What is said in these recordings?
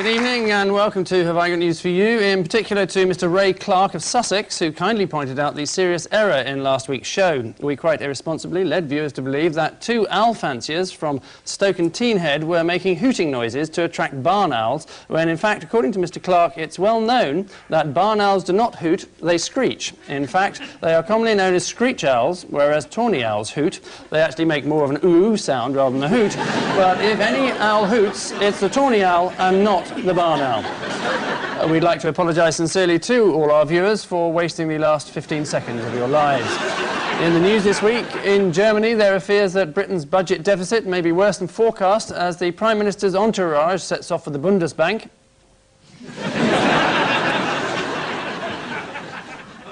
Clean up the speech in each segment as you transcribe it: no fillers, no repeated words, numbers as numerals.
Good evening and welcome to Have I Got News For You, in particular to Mr Ray Clark of Sussex, who kindly pointed out the serious error in last week's show. We quite irresponsibly led viewers to believe that two owl fanciers from Stoke-on-Tees were making hooting noises to attract barn owls, when in fact, according to Mr Clark, it's well known that barn owls do not hoot, they screech. In fact, they are commonly known as screech owls, whereas tawny owls hoot. They actually make more of an ooh sound rather than a hoot. But if any owl hoots, it's the tawny owl and not the barn owl. We'd like to apologise sincerely to all our viewers for wasting the last 15 seconds of your lives. In the news this week, in Germany there are fears that Britain's budget deficit may be worse than forecast as the Prime Minister's entourage sets off for the Bundesbank.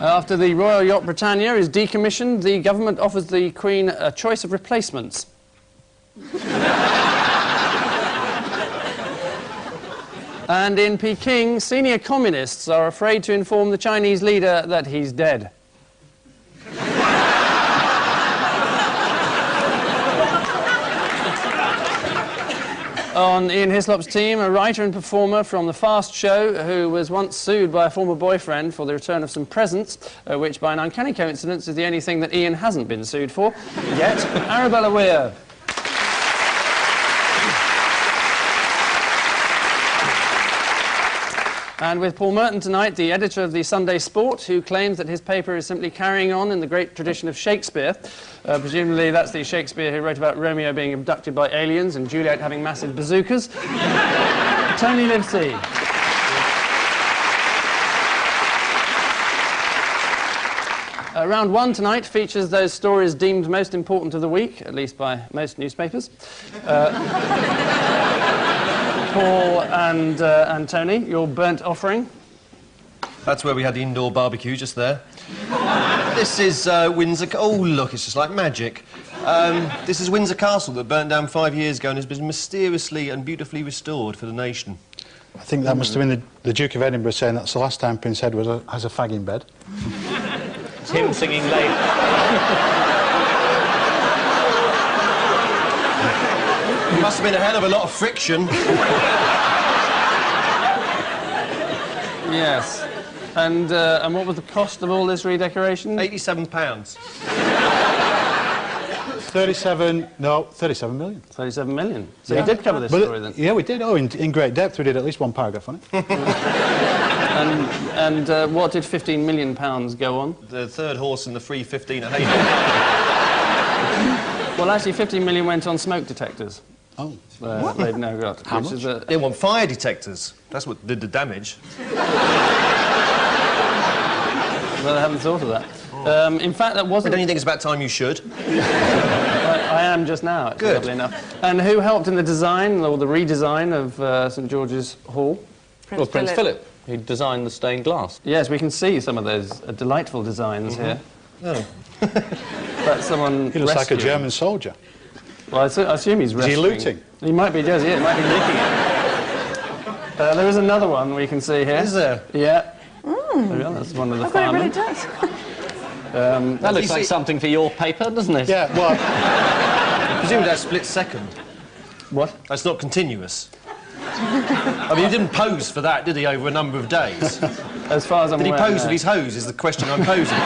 After the Royal Yacht Britannia is decommissioned, the government offers the Queen a choice of replacements. And in Peking, senior communists are afraid to inform the Chinese leader that he's dead. On Ian Hislop's team, a writer and performer from The Fast Show who was once sued by a former boyfriend for the return of some presents, which by an uncanny coincidence is the only thing that Ian hasn't been sued for yet. Arabella Weir. And with Paul Merton tonight, the editor of the Sunday Sport, who claims that his paper is simply carrying on in the great tradition of Shakespeare. Presumably that's the Shakespeare who wrote about Romeo being abducted by aliens and Juliet having massive bazookas. Tony Livesey. Round one tonight features those stories deemed most important of the week, at least by most newspapers. Paul and Tony, your burnt offering. That's where we had the indoor barbecue, just there. This is Windsor... Oh, look, it's just like magic. This is Windsor Castle that burnt down 5 years ago and has been mysteriously and beautifully restored for the nation. I think that must have been the Duke of Edinburgh saying that's the last time Prince Edward has a fag in bed. It's him singing late. There must have been a hell of a lot of friction. Yes. And what was the cost of all this redecoration? £87. 37 million. 37 million. So you did cover this story then? Yeah, we did. Oh, in great depth. We did at least one paragraph on it. and what did £15 million go on? The third horse in the free 15 at Hayden. Well, actually, 15 million went on smoke detectors. Oh. They've now got. How much? They want fire detectors. That's what did the damage. Well, I haven't thought of that. In fact, that wasn't... Don't you think it's about time you should? I am just now, actually, Good. Lovely enough. And who helped in the design, or the redesign, of St George's Hall? Prince Philip. He designed the stained glass. Yes, we can see some of those delightful designs here. Oh. But someone He looks like a rescuing. German soldier. Well, I assume he's rescuing. Is he looting? He might be, does he? He might be licking it. There is another one we can see here. Is there? Yeah. Yeah, that's one of the firemen. It really does. That looks like something for your paper, doesn't it? Yeah, well... Presumably that's split second. What? That's not continuous. I mean, he didn't pose for that, did he, over a number of days? As far as I'm Did he aware, pose no. with his hose, is the question I'm posing.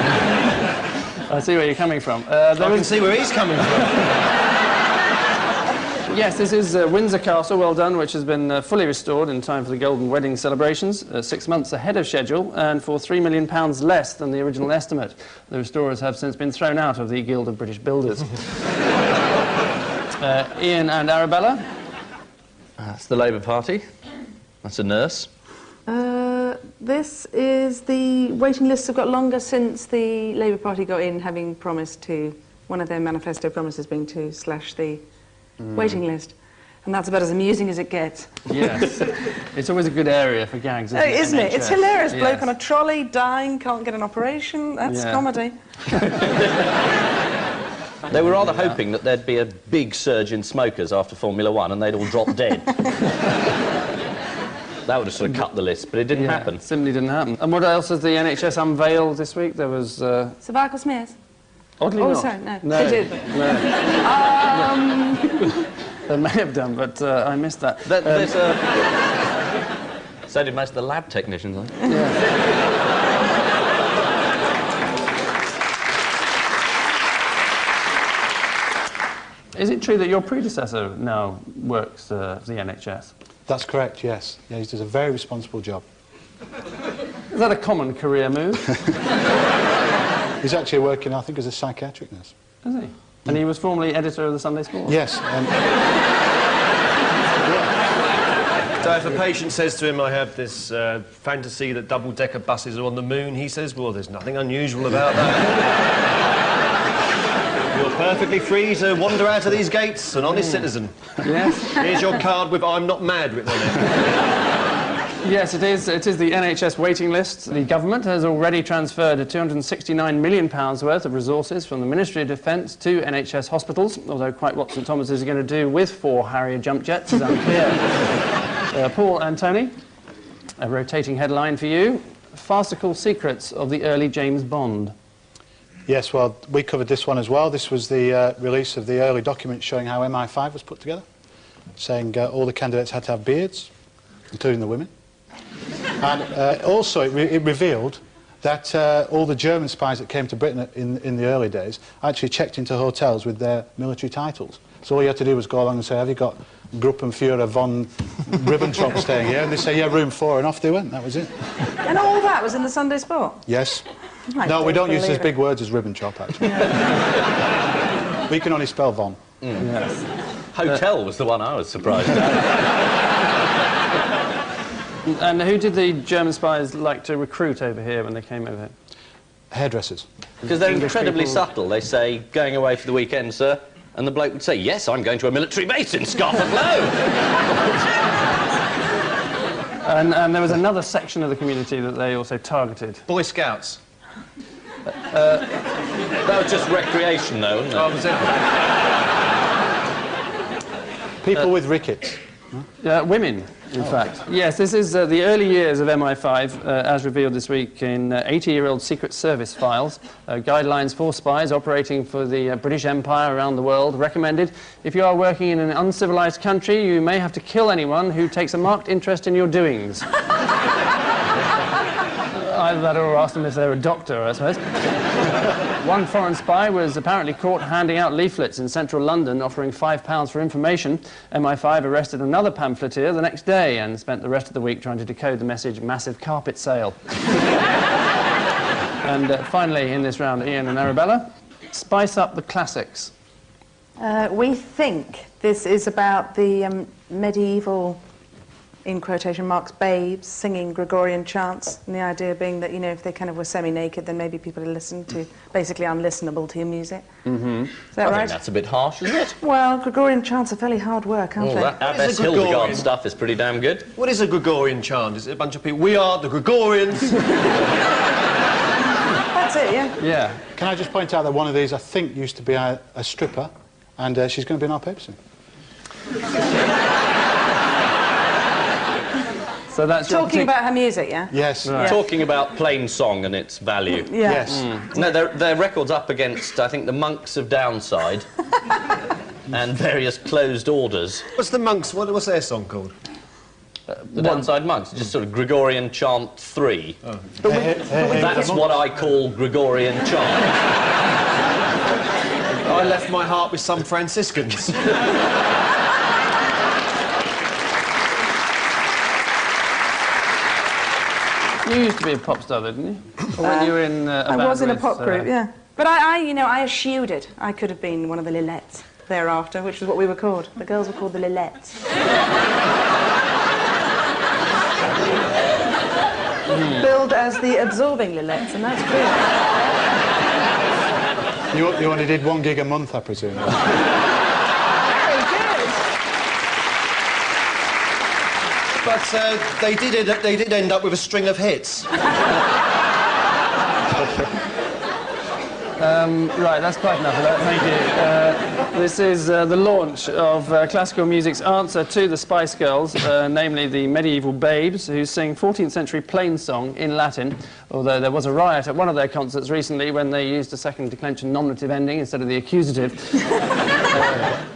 I see where you're coming from. I can see where he's coming from. Yes, this is Windsor Castle, well done, which has been fully restored in time for the Golden Wedding celebrations, 6 months ahead of schedule, and for £3 million less than the original estimate. The restorers have since been thrown out of the Guild of British Builders. Ian and Arabella? That's the Labour Party. That's a nurse. This is the waiting lists have got longer since the Labour Party got in, having promised to, one of their manifesto promises being to slash the waiting list. And that's about as amusing as it gets. Yes. It's always a good area for gags, Isn't it? It's hilarious. Yes. Bloke on a trolley, dying, can't get an operation. That's comedy. They were rather hoping that there'd be a big surge in smokers after Formula 1 and they'd all drop dead. That would have sort of cut the list, but it didn't happen. Simply didn't happen. And what else has the NHS unveiled this week? There was... Cervical smears? Oddly Oh, not. sorry, no. No. They did. No. They may have done, but I missed that. There's So did most of the lab technicians, I think. Is it true that your predecessor now works for the NHS? That's correct, yes. Yeah, he does a very responsible job. Is that a common career move? He's actually working, I think, as a psychiatric nurse. Is he? And he was formerly editor of the Sunday Sport? Yes. So if a patient says to him, I have this fantasy that double-decker buses are on the moon, he says, well, there's nothing unusual about that. You're perfectly free to wander out of these gates, an honest citizen. Yes. Here's your card with I'm not mad written on it. Yes, it is. It is the NHS waiting list. The government has already transferred £269 million worth of resources from the Ministry of Defence to NHS hospitals, although quite what St Thomas is going to do with 4 Harrier jump jets is unclear. Paul and Tony, a rotating headline for you. Farcical secrets of the early James Bond. Yes, well, we covered this one as well. This was the release of the early documents showing how MI5 was put together, saying all the candidates had to have beards, including the women. And also it revealed that all the German spies that came to Britain in the early days actually checked into hotels with their military titles. So all you had to do was go along and say, have you got Gruppenführer von Ribbentrop staying here? And they say, yeah, room 4, and off they went. That was it. And all that was in the Sunday Sport? Yes. I No, we don't use believe as big words as Ribbentrop, actually. We can only spell von. Yes. Hotel was the one I was surprised at. And who did the German spies like to recruit over here when they came over here? Hairdressers. Because they're English incredibly people. subtle. They say, going away for the weekend, sir, and the bloke would say, yes, I'm going to a military base in Scotland. And there was another section of the community that they also targeted. Boy Scouts. That was just recreation, though, wasn't it? Oh, was it? People with rickets. Women, in fact. Yes, this is the early years of MI5, as revealed this week in 80-year-old Secret Service files. Guidelines for spies operating for the British Empire around the world recommended if you are working in an uncivilized country, you may have to kill anyone who takes a marked interest in your doings. Either that or ask them if they're a doctor, I suppose. One foreign spy was apparently caught handing out leaflets in central London offering £5 for information. MI5 arrested another pamphleteer the next day and spent the rest of the week trying to decode the message, massive carpet sale. And finally, in this round, Ian and Arabella, spice up the classics. We think this is about the medieval, in quotation marks, babes singing Gregorian chants, and the idea being that, you know, if they kind of were semi-naked, then maybe people would listen to, basically unlistenable to your music. Mm-hmm. Is that I right? think that's a bit harsh, isn't it? Well, Gregorian chants are fairly hard work, aren't they? That What is Abbess a Gregorian? Hildegard stuff is pretty damn good. What is a Gregorian chant? Is it a bunch of people? We are the Gregorians. That's it, yeah. Yeah. Can I just point out that one of these, I think, used to be a stripper, and she's going to be in our paper soon. So that's your Talking about her music, yeah? Yes. Right. Talking about plain song and its value. Yeah. Yes. No, their record's up against, I think, the Monks of Downside and various closed orders. What's the monks? What's their song called? The Downside Monks, just sort of Gregorian Chant 3. Oh. That's what I call Gregorian chant. I left my heart with some Franciscans. You used to be a pop star, though, didn't you? Or when you were in a I band was in a with, pop group, yeah. But you know, I eschewed it. I could have been one of the Lillettes thereafter, which was what we were called. The girls were called the Lillettes. Billed as the absorbing Lillettes, and that's true. You only did 1 gig a month, I presume. Very good. But they did end up with a string of hits. Right, that's quite enough of that, thank you. This is the launch of classical music's answer to the Spice Girls, namely the medieval babes, who sing 14th century plain song in Latin, although there was a riot at one of their concerts recently when they used a second declension nominative ending instead of the accusative.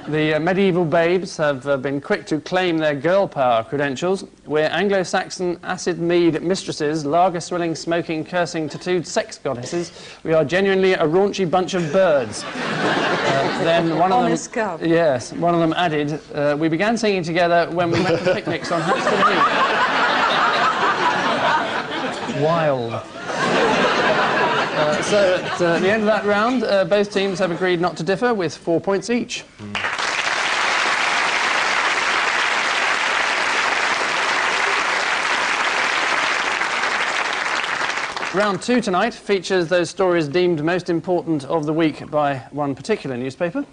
The medieval babes have been quick to claim their girl power credentials. We're Anglo-Saxon acid mead mistresses, lager-swilling, smoking, cursing, tattooed sex goddesses. We are genuinely a raunchy bunch of birds. Then one of them... Honest God. Yes, one of them added, we began singing together when we went for picnics on Hampstead Heath. Wild. So at the end of that round, both teams have agreed not to differ with 4 points each. Round 2 tonight features those stories deemed most important of the week by one particular newspaper.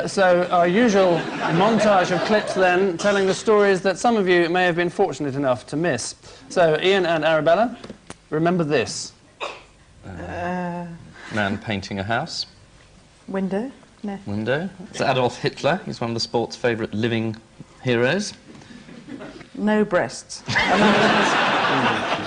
So our usual montage of clips then, telling the stories that some of you may have been fortunate enough to miss. So Ian and Arabella, remember this. Man painting a house. Window? No. Window. It's Adolf Hitler. He's one of the sport's favourite living heroes. No breasts.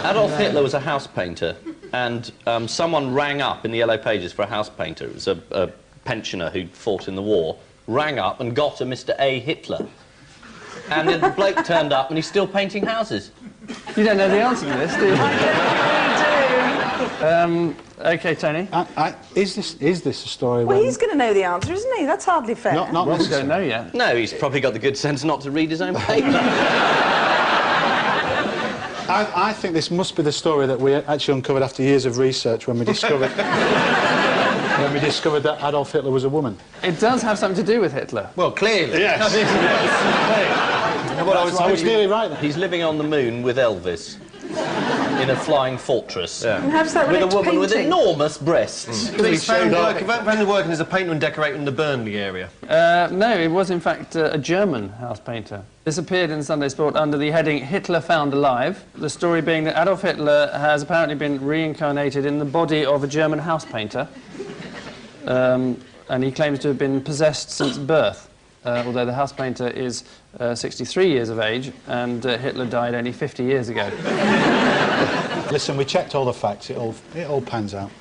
Adolf Hitler was a house painter, and someone rang up in the Yellow Pages for a house painter. It was a pensioner who fought in the war. Rang up and got a Mr. A. Hitler. And the bloke turned up and he's still painting houses. You don't know the answer to this, do you? I do. OK, Tony. Is this a story? Well, when... he's going to know the answer, isn't he? That's hardly fair. Not Well, we don't necessarily. know yet. No, he's probably got the good sense not to read his own paper. I think this must be the story that we actually uncovered after years of research when we discovered that Adolf Hitler was a woman. It does have something to do with Hitler. Well, clearly. Yes. Well, I was nearly right then. He's living on the moon with Elvis in a flying fortress. And how does that With relate a woman to with painting? enormous breasts. He's found working as a painter and decorator in the Burnley area. No, he was in fact a German house painter. This appeared in Sunday Sport under the heading Hitler Found Alive, the story being that Adolf Hitler has apparently been reincarnated in the body of a German house painter, and he claims to have been possessed since birth, although the house painter is 63 years of age and Hitler died only 50 years ago. Listen, we checked all the facts. It all pans out.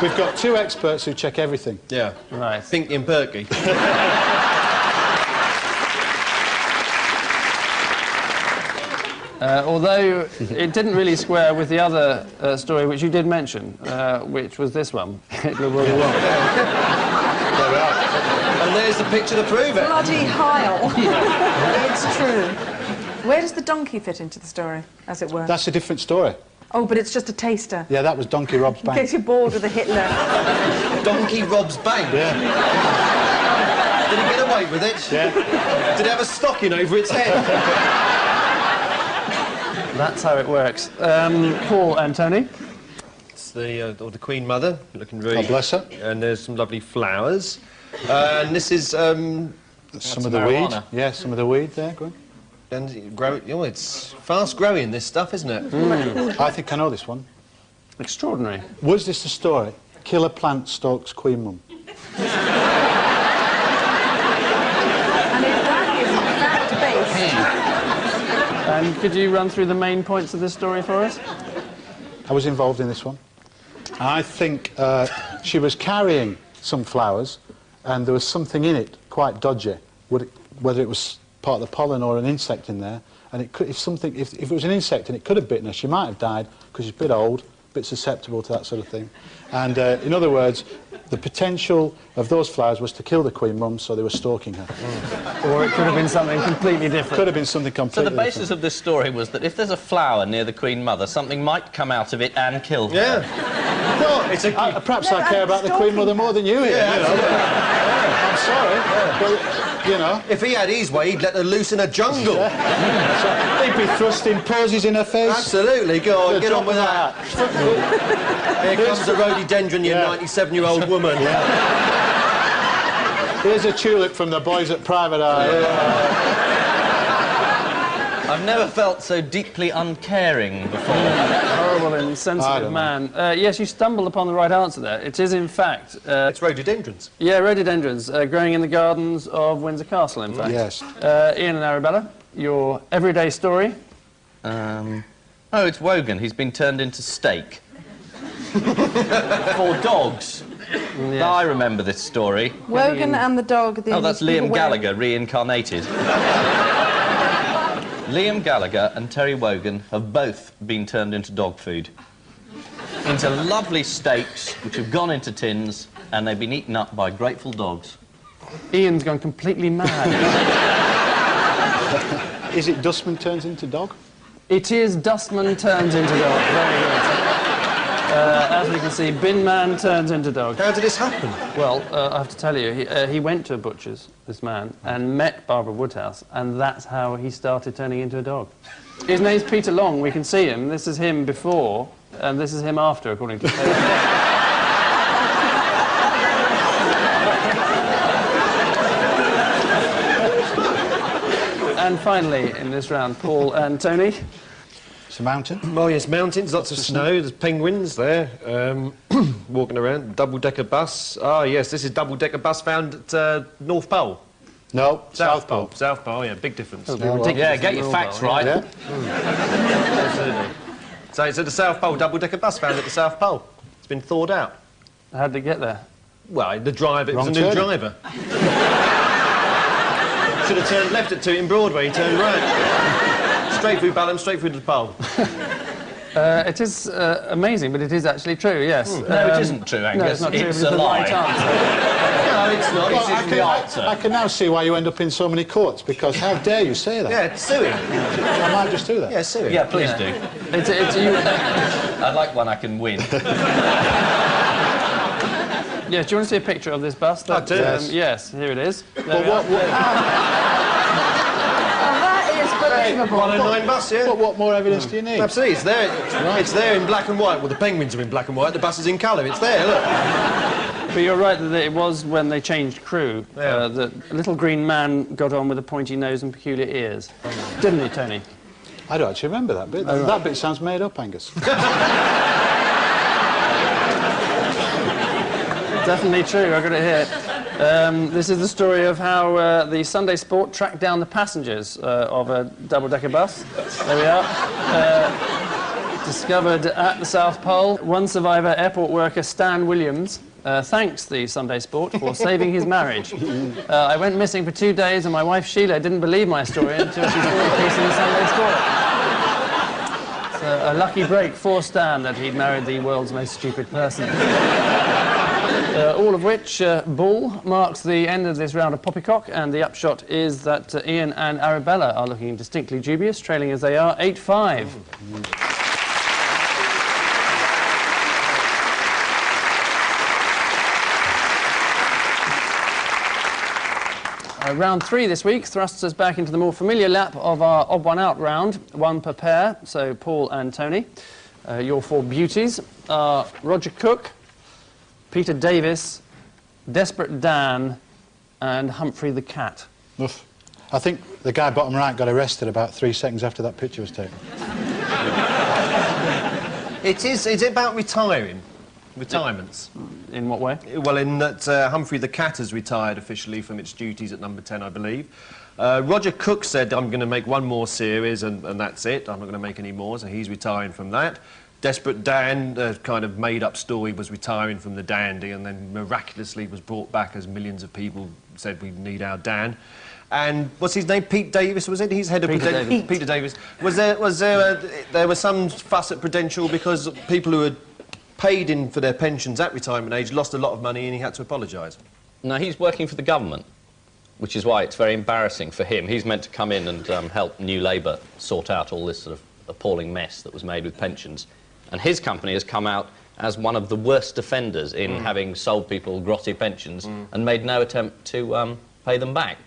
We've got 2 experts who check everything. Yeah. Right. Pinky and Perky. Although it didn't really square with the other story which you did mention, which was this one. Hitler was a woman. There we are. And there's the picture to prove it. Bloody Heil. It's true. Where does the donkey fit into the story, as it were? That's a different story. Oh, but it's just a taster. Yeah, that was Donkey Rob's In bank. case you're bored with a Hitler. Donkey robs bank. Yeah. Did he get away with it? Yeah. Did it have a stocking over its head? That's how it works. Paul and Tony. It's the Queen Mother, looking very... God bless her. And there's some lovely flowers. And this is... Some of the marijuana. weed. Yeah, some of the weed there. Go on. and it's fast growing, this stuff, isn't it? I think I know this one. Extraordinary. Was this the story? Killer plant stalks Queen Mum. And if that isn't fact-based... And could you run through the main points of this story for us? I was involved in this one. I think she was carrying some flowers and there was something in it quite dodgy, whether it was part of the pollen or an insect in there, and it could, if it was an insect and it could have bitten her, she might have died because she's a bit old, a bit susceptible to that sort of thing. And in other words, the potential of those flowers was to kill the Queen Mum, so they were stalking her. Or it could have been something completely different. Could have been something So completely the basis different. of this story was that if there's a flower near the Queen Mother, something might come out of it and kill her. Yeah. Well, it's a... Perhaps No, I care about the Queen Mother more than you here. Yeah, You know? I'm sorry, but, you know... If he had his way, he'd let her loose in a jungle. He'd be thrusting posies in her face. Absolutely. Go on, get on with that. Here comes the rhododendron, you 97-year-old woman. Here's a tulip from the boys at Private Eye. I've never felt so deeply uncaring before. Horrible, I insensitive don't man. Yes, you stumbled upon the right answer there. It is, in fact... It's rhododendrons. yeah, rhododendrons, growing in the gardens of Windsor Castle, in fact. Yes. Ian and Arabella, your everyday story. Oh, it's Wogan. He's been turned into steak. for dogs. Yes. I remember this story. Wogan and the dog. Oh, that's people Liam wear- Gallagher reincarnated. Liam Gallagher and Terry Wogan have both been turned into dog food. Into lovely steaks, which have gone into tins, and they've been eaten up by grateful dogs. Ian's gone completely mad. Is it Dustman turns into dog? It is Dustman turns into dog. Very good. As we can see, Bin Man turns into dog. How did this happen? Well, I have to tell you, he went to a butcher's, this man, and met Barbara Woodhouse, and that's how he started turning into a dog. His name's Peter Long. We can see him. This is him before, and this is him after, according to And finally, in this round, Paul and Tony. It's a mountain. Oh, yes, mountains, lots of snow, there's penguins there, walking around, double-decker bus. Ah, yes, this is double-decker bus found at North Pole. No, South Pole. South Pole, yeah, big difference. It'll be ridiculous Yeah, if get we're your all facts dull, right. Yeah. Absolutely. So it's at the South Pole, double-decker bus found at the South Pole. It's been thawed out. How did it get there? Well, the driver, it was a Wrong new turning. driver. Should have turned left at 2 in Broadway, he turned right. Straight through Balham, straight through the pole. It is amazing, but it is actually true, yes. No, it isn't true, Angus. No, it's not true. It's but a the lie. right answer. No, it's not. Well, It's the answer. I can now see why you end up in so many courts, because how dare you say that? yeah, sue him. I might just do that. Yeah, sue him. Yeah, please do. It's you. I'd like one I can win. Yeah, do you want to see a picture of this bus? I do. Yes, here it is. There Well, we are. That is believable. 109 bus, yeah. What more evidence do you need? Absolutely, it's there. It's there in black and white. Well, the penguins are in black and white. The bus is in colour. It's there. Look. But you're right that it was when they changed crew Yeah. that a little green man got on with a pointy nose and peculiar ears. Didn't he, Tony? I don't actually remember that bit. That bit sounds made up, Angus. Definitely true, I got it here. This is the story of how the Sunday Sport tracked down the passengers of a double-decker bus. There we are. Discovered at the South Pole. One survivor, airport worker Stan Williams, thanks the Sunday Sport for saving his marriage. I went missing for 2 days and my wife Sheila didn't believe my story until she saw the piece in the Sunday Sport. So a lucky break for Stan that he'd married the world's most stupid person. All of which, Bull, marks the end of this round of Poppycock, and the upshot is that Ian and Arabella are looking distinctly dubious, trailing as they are 8-5. Round 3 this week thrusts us back into the more familiar lap of our odd one out round, one per pair, so Paul and Tony. Your 4 beauties are Roger Cook, Peter Davis, Desperate Dan, and Humphrey the Cat. Oof. I think the guy bottom right got arrested about 3 seconds after that picture was taken. It's about retiring. Retirements. In what way? Well, in that Humphrey the Cat has retired officially from its duties at number 10, I believe. Roger Cook said, I'm going to make one more series and that's it. I'm not going to make any more, so he's retiring from that. Desperate Dan, kind of made-up story, was retiring from the Dandy and then miraculously was brought back as millions of people said we need our Dan. And what's his name? Pete Davis, was it? He's head of Prudential. Peter Davis. There was some fuss at Prudential because people who had paid in for their pensions at retirement age lost a lot of money and he had to apologise. No, he's working for the government, which is why it's very embarrassing for him. He's meant to come in and help New Labour sort out all this sort of appalling mess that was made with pensions. And his company has come out as one of the worst offenders in having sold people grotty pensions and made no attempt to pay them back.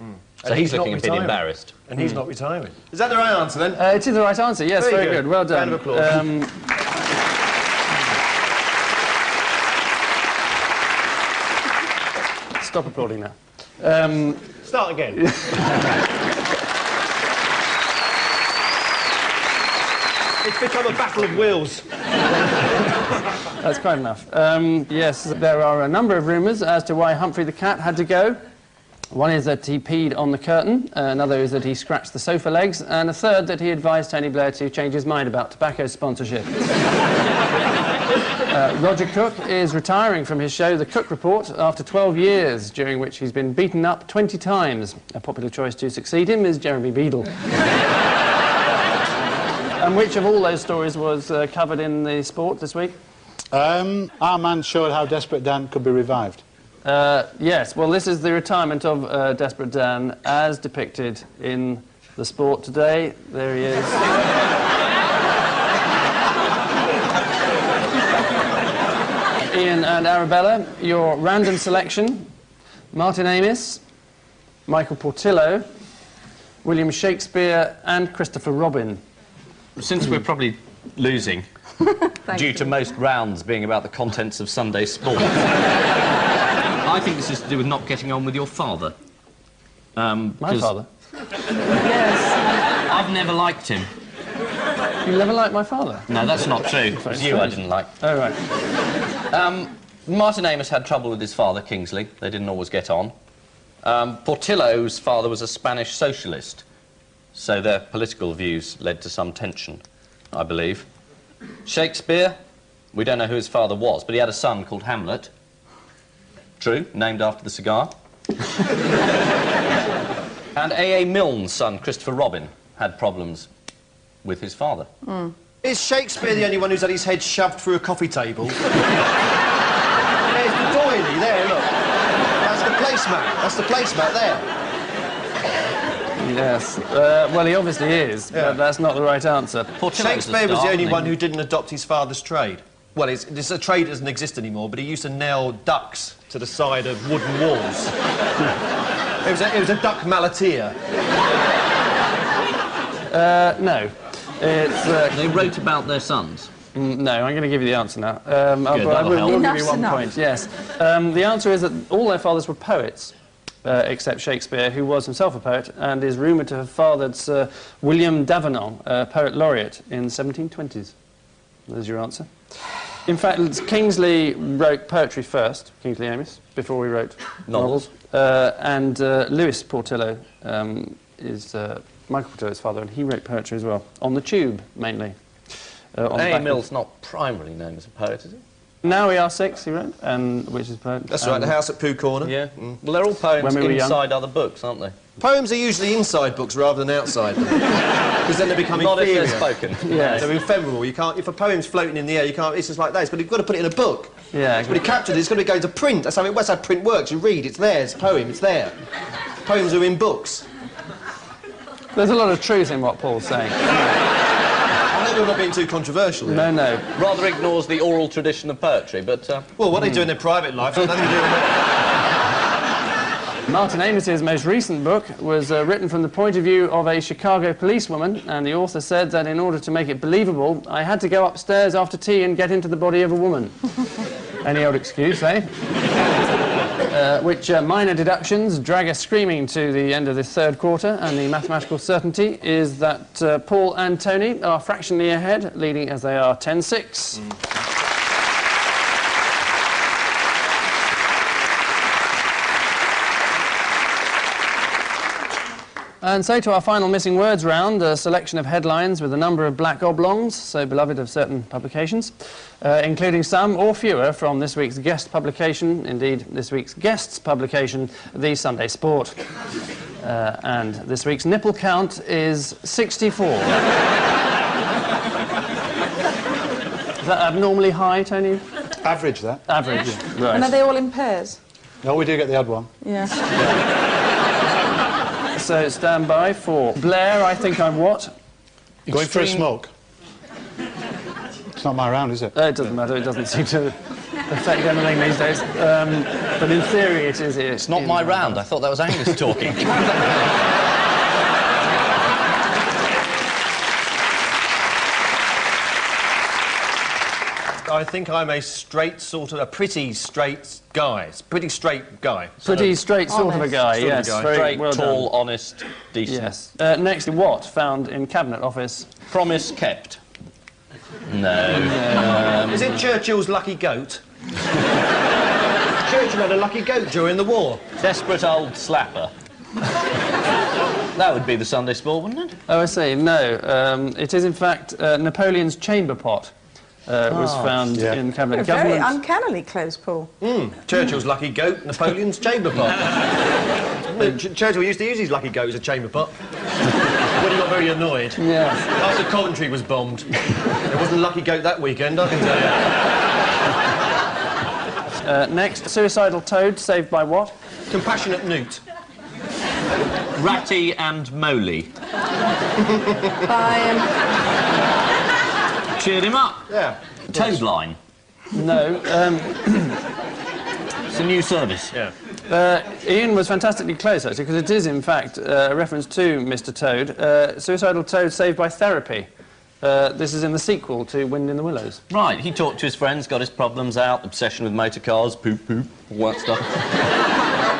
So he's looking a bit embarrassed. And he's not retiring. Is that the right answer, then? It is the right answer, yes, very good. Well done. Round of applause. Stop applauding now. Start again. It's become a battle of wills. That's quite enough. Yes, there are a number of rumours as to why Humphrey the Cat had to go. One is that he peed on the curtain, another is that he scratched the sofa legs, and a third that he advised Tony Blair to change his mind about tobacco sponsorship. Roger Cook is retiring from his show The Cook Report after 12 years, during which he's been beaten up 20 times. A popular choice to succeed him is Jeremy Beadle. And which of all those stories was covered in the sport this week? Our man showed how Desperate Dan could be revived. Yes, well, this is the retirement of Desperate Dan as depicted in the sport today. There he is. Ian and Arabella, your random selection: Martin Amis, Michael Portillo, William Shakespeare and Christopher Robin. Since we're probably losing, due to most rounds being about the contents of Sunday sport, I think this is to do with not getting on with your father. My father? Yes. I've never liked him. You never liked my father? No, that's not true. It was you I didn't like. Oh, right. Martin Amis had trouble with his father, Kingsley. They didn't always get on. Portillo's father was a Spanish socialist, so their political views led to some tension, I believe. Shakespeare, we don't know who his father was, but he had a son called Hamlet. True, named after the cigar. And A.A. Milne's son, Christopher Robin, had problems with his father. Is Shakespeare the only one who's had his head shoved through a coffee table? There's the doily there, look. That's the placemat. That's the placemat there. Yes. Well, he obviously is, but that's not the right answer. Shakespeare was the only one who didn't adopt his father's trade. Well, it's a trade that doesn't exist anymore, but he used to nail ducks to the side of wooden walls. It was a duck malleteer. No. It's, They wrote about their sons. no, I'm going to give you the answer now. Good, I will give you Enough's one enough. point, yes. The answer is that all their fathers were poets, except Shakespeare, who was himself a poet, and is rumoured to have fathered Sir William Davenant, poet laureate, in the 1720s. There's your answer. In fact, Kingsley wrote poetry first, Kingsley Amis, before he wrote novels. And Lewis Portillo is Michael Portillo's father, and he wrote poetry as well, on the tube, mainly. A. Milne's not primarily known as a poet, is he? Now We Are Six, he wrote, and which is poet. That's right, The House at Pooh Corner. Yeah. Well, they're all poems When we were young. inside other books, aren't they? Poems are usually inside books rather than outside them. Because then they become Not if inferior. they're spoken. Yes. They're ephemeral. You can't, if a poem's floating in the air, you can't, it's just like that. It's got, you've got to put it in a book. Yeah. It's got to be captured, it's got to go into print. That's how print works. You read, it's there, it's a poem, it's there. Poems are in books. There's a lot of truth in what Paul's saying. I know we're not being too controversial here. No, no. Rather ignores the oral tradition of poetry, but... Well, what they do in their private life has nothing to do with it. Martin Amis's most recent book was written from the point of view of a Chicago policewoman, and the author said that in order to make it believable, I had to go upstairs after tea and get into the body of a woman. Any old excuse, eh? Which minor deductions drag us screaming to the end of this third quarter, and the mathematical certainty is that Paul and Tony are fractionally ahead, leading as they are 10-6. And so to our final missing words round, a selection of headlines with a number of black oblongs, so beloved of certain publications, including some or fewer from this week's guest publication, indeed this week's guest's publication, The Sunday Sport. And this week's nipple count is 64. Is that abnormally high, Tony? Average, that. Average, right. And are they all in pairs? No, we do get the odd one. Yeah. So stand by for Blair, I think I'm what? Going for a smoke. It's not my round, is it? It doesn't matter, it doesn't seem to affect anything these days. But in theory it is. It's not my round. I thought that was Angus talking. I think I'm a straight sort of, a pretty straight guy. Pretty straight guy. Pretty straight sort of a honest. guy, Sort of a yes. guy. Very Straight, well tall, done. honest, decent. Yes. Next, what found in Cabinet Office? Promise kept. No. Is it Churchill's lucky goat? Churchill had a lucky goat during the war. Desperate old slapper. That would be the Sunday Sport, wouldn't it? Oh, I see. No. It is, in fact, Napoleon's chamber pot. was found in the cabinet. Very uncannily close, Paul. Churchill's lucky goat, Napoleon's chamber pot. Churchill used to use his lucky goat as a chamber pot when he got very annoyed. Yeah. After Coventry was bombed. There wasn't a lucky goat that weekend, I can tell you. Next, suicidal toad saved by what? Compassionate newt. Ratty and Moley. Cheered him up. Yeah. Toad line. No. It's a new service. Yeah. Ian was fantastically close, actually, because it is, in fact, a reference to Mr. Toad. Suicidal toad saved by therapy. This is in the sequel to Wind in the Willows. Right, he talked to his friends, got his problems out, obsession with motor cars, poop, all that stuff.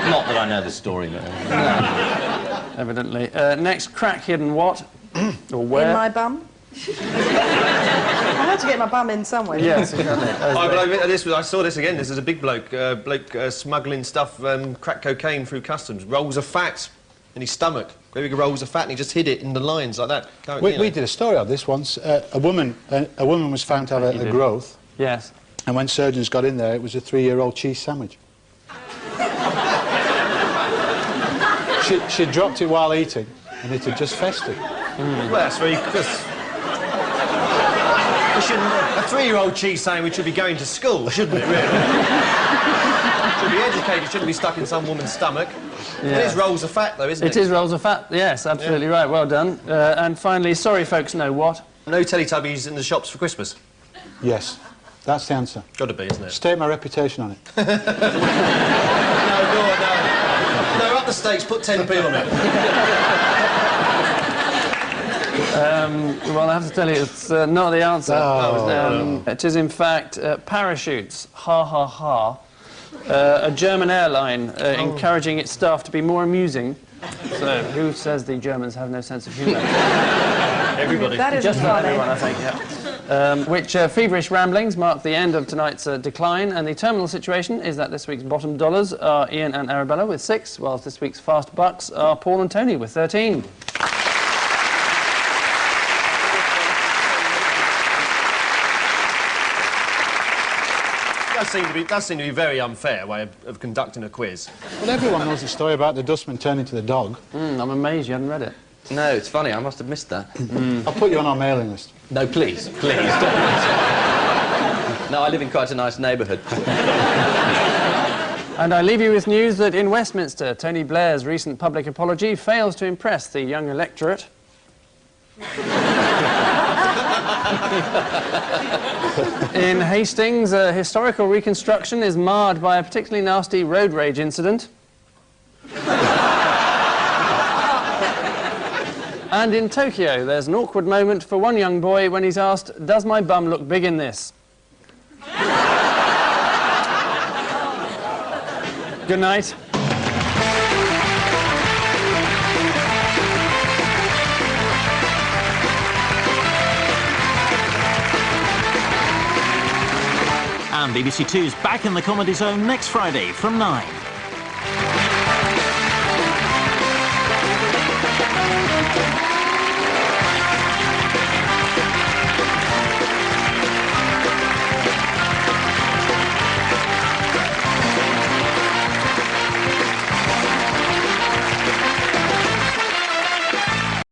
Not that I know the story, though. No, evidently. Next, crack hidden what? Or where? In my bum. I had to get my bum in somewhere. Yes, exactly. I saw this again. This is a big bloke. Smuggling stuff, crack cocaine through customs. Rolls of fat in his stomach. Very big rolls of fat, and he just hid it in the lines like that. We did a story of this once. A woman was found to have a growth. Yes. And when surgeons got in there, it was a 3-year-old cheese sandwich. She dropped it while eating, and it had just festered. Well, that's very... A 3-year-old cheese sandwich should be going to school, shouldn't it, really? Should be educated, shouldn't be stuck in some woman's stomach. Yeah. It is rolls of fat, though, isn't it? It is rolls of fat, yes, absolutely right, well done. And finally, sorry folks know what? No Teletubbies in the shops for Christmas. Yes, that's the answer. Got to be, isn't it? Stake my reputation on it. No, go on, no. No, up the stakes, put 10p on it. Well, I have to tell you, it's not the answer. Oh. It is, in fact, parachutes. Ha, ha, ha. A German airline encouraging its staff to be more amusing. So, who says the Germans have no sense of humour? Everybody. That is Just about funny. everyone, I think, yeah. Which feverish ramblings mark the end of tonight's decline, and the terminal situation is that this week's bottom dollars are Ian and Arabella with 6, whilst this week's fast bucks are Paul and Tony with 13. That seemed to be a very unfair way of conducting a quiz. Well, everyone knows the story about the dustman turning to the dog. I'm amazed you hadn't read it. No, it's funny, I must have missed that. I'll put you on our mailing list. No, please, don't. No, I live in quite a nice neighbourhood. And I leave you with news that in Westminster, Tony Blair's recent public apology fails to impress the young electorate. In Hastings, a historical reconstruction is marred by a particularly nasty road rage incident. And in Tokyo, there's an awkward moment for one young boy when he's asked, "Does my bum look big in this?" Good night. And BBC Two's back in the Comedy Zone next Friday from 9.